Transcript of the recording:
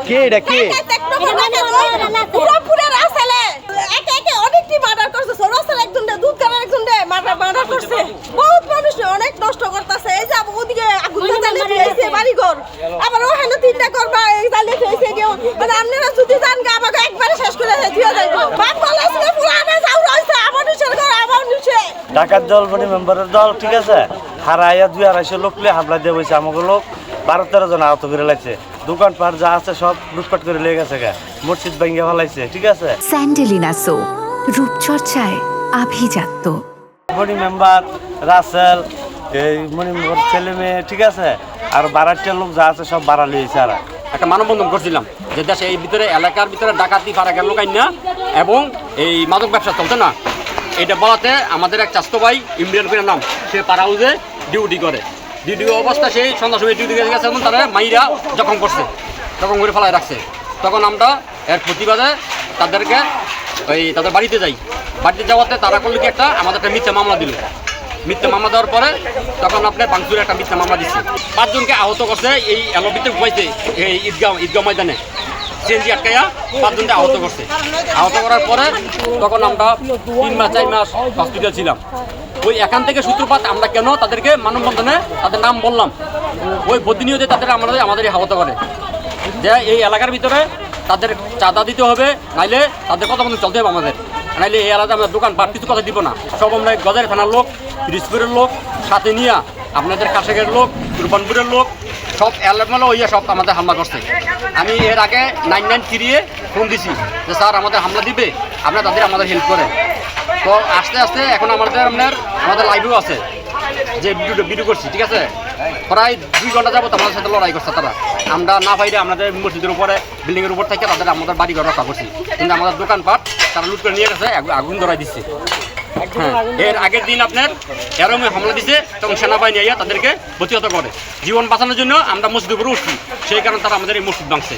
কে এটা কে? পুরোপুরি রাস্তালে একে একে অনেকটি মার্ডার করছে। রাস্তালে একজন দুধ কাটার একজন মার্ডার করছে। বহুত মানুষ অনেক নষ্ট করতেছে। এই যে ওদিকে আগুন জ্বালিয়ে দিয়েছে বাড়িঘর, আবার ওখানে তিনটা করবা এই জ্বালিয়ে দিয়েছে কেউ। মানে আপনারা যদি যান আমাকে একবারে শেষ করে দিয়ে যাইব। বাপ বলে ছিল পুরানে যাও রইছে মানুষের ঘর আমার নিচে। ডাকাত দল মানে মেম্বারের দল ঠিক আছে, হারাইয়া 200-250 লোক লিয়ে হামলা দিয়ে বসে আমাকে লোক 12-13 জন আহত করে লাগছে। দোকানপাট যা আছে সব লুটপাট করে লেগে গেছে গা, মসজিদ ভেঙে ফেলাইছে ঠিক আছে। স্যান্ডেলিনা সো রূপচর্চায় আভিজাত্য। মনি মেম্বার রাসেল এই মনি মেম্বার ছেলে মেয়ে ঠিক আছে, আর 12টা লোক যা আছে সব বাড়া লিয়েছে। আর একটা মানববন্ধন করছিলাম যে দেশে এই ভিতরে এলাকার ভিতরে ডাকাতি ফারাকের লোক আইন না এবং এই মাদক ব্যবসা চলছে না, এটা বলাতে আমাদের এক চাস্তো ভাই ইমরান করে নাম, সে পাড়া হাউসে ডিউটি করে। ডিউটি অবস্থা সেই সন্ধ্যার সময় ডিউটি গেছে এবং তারা মাইরা জখম করছে, জখম করে ফেলায় রাখছে। তখন আমরা এর প্রতিবাদে তাদেরকে তাদের বাড়িতে যাই। বাড়িতে যাওয়াতে তারা করলো কি আমাদের একটা মিথ্যা মামলা দিল। মিথ্যা মামলা দেওয়ার পরে তখন আপনার বাংসুরে একটা মিথ্যা মামলা দিচ্ছে। 5 জনকে আহত করছে এই এলোপিতে ঘুমাইছে এই ঈদগাঁও ময়দানে সিএনজি আটকাইয়া 5 জনকে আহত করছে। আহত করার পরে তখন আমরা 3-4 মাস হসপিটাল ছিলাম। ওই এখান থেকে সূত্রপাত আমরা কেন তাদেরকে মানববন্ধনে তাদের নাম বললাম, ওই প্রতিনিয়ত তাদের আমাদের আহত করে যে এই এলাকার ভিতরে তাদের চাঁদা দিতে হবে, নাইলে তাদের কথা মতো চলতে হবে আমাদের, নাইলে এই এলাকায় আমরা দোকান পাট কিছু কথা দিব না। সব আমরা গজারি থানার লোক, পিরিজপুরের লোক সাথে নিয়ে আপনাদের কাশেগের লোক, কুরবানপুরের লোক সব এলাকাগুলো হইয়া সব আমাদের হামলা করছে। আমি এর আগে 993-এ ফোন দিছি যে স্যার আমাদের হামলা দিবে, আপনারা তাদের আমাদের হেল্প করেন। তো আস্তে আস্তে এখন আমাদের লাইভেও আছে যে ভিডিও করছি ঠিক আছে। প্রায় 2 ঘন্টা যাবত আমাদের সাথে লড়াই করছে তারা। আমরা না পাইলে আমাদের মসজিদের উপরে বিল্ডিংয়ের উপর থেকে তাদের আমাদের বাড়ি ঘর রক্ষা করছি, কিন্তু আমাদের দোকানপাট তারা লুট করে নিয়ে গেছে, আগুন ধরাই দিচ্ছে। হ্যাঁ, এর আগের দিন আপনার এরমে হামলা দিচ্ছে, তখন সেনাবাহিনী আইয়া তাদেরকে প্রতিহত করে। জীবন বাঁচানোর জন্য আমরা মসজিদের উপরে উঠছি, সেই কারণে তারা আমাদের এই মসজিদ ভাঙছে।